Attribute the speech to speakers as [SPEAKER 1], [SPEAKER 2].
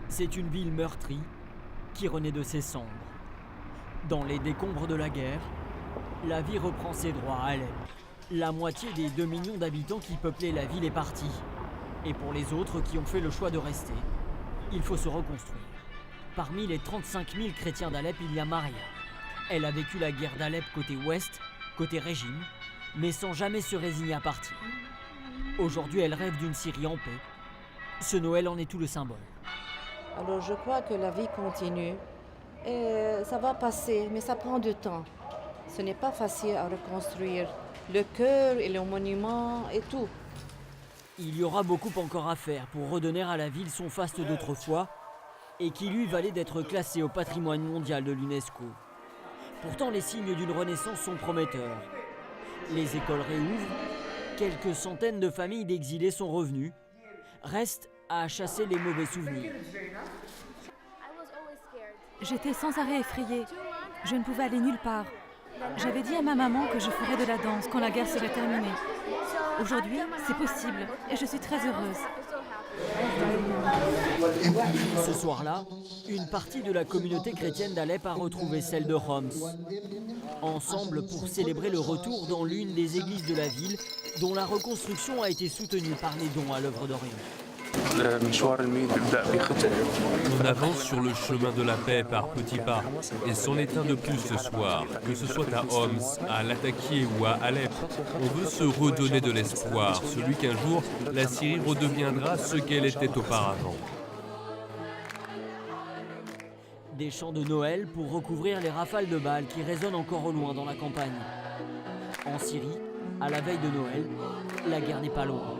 [SPEAKER 1] C'est une ville meurtrie qui renaît de ses cendres. Dans les décombres de la guerre, la vie reprend ses droits à Alep. La moitié des 2 millions d'habitants qui peuplaient la ville est partie. Et pour les autres qui ont fait le choix de rester, il faut se reconstruire. Parmi les 35 000 chrétiens d'Alep, il y a Maria. Elle a vécu la guerre d'Alep côté ouest, côté régime, mais sans jamais se résigner à partir. Aujourd'hui, elle rêve d'une Syrie en paix. Ce Noël en est tout le symbole.
[SPEAKER 2] Alors je crois que la vie continue et ça va passer, mais ça prend du temps. Ce n'est pas facile à reconstruire le cœur et le monument et tout.
[SPEAKER 1] Il y aura beaucoup encore à faire pour redonner à la ville son faste d'autrefois et qui lui valait d'être classée au patrimoine mondial de l'UNESCO. Pourtant, les signes d'une renaissance sont prometteurs. Les écoles réouvrent, quelques centaines de familles d'exilés sont revenues. Reste à chasser les mauvais souvenirs.
[SPEAKER 3] J'étais sans arrêt effrayée. Je ne pouvais aller nulle part. J'avais dit à ma maman que je ferais de la danse quand la guerre serait terminée. Aujourd'hui, c'est possible et je suis très heureuse.
[SPEAKER 1] Ce soir-là, une partie de la communauté chrétienne d'Alep a retrouvé celle de Homs. Ensemble pour célébrer le retour dans l'une des églises de la ville, dont la reconstruction a été soutenue par les dons à l'œuvre d'Orient.
[SPEAKER 4] On avance sur le chemin de la paix par petits pas, et c'en est un de plus ce soir, que ce soit à Homs, à Latakia ou à Alep. On veut se redonner de l'espoir, celui qu'un jour la Syrie redeviendra ce qu'elle était auparavant.
[SPEAKER 1] Des chants de Noël pour recouvrir les rafales de balles qui résonnent encore au loin dans la campagne. En Syrie, à la veille de Noël, la guerre n'est pas loin.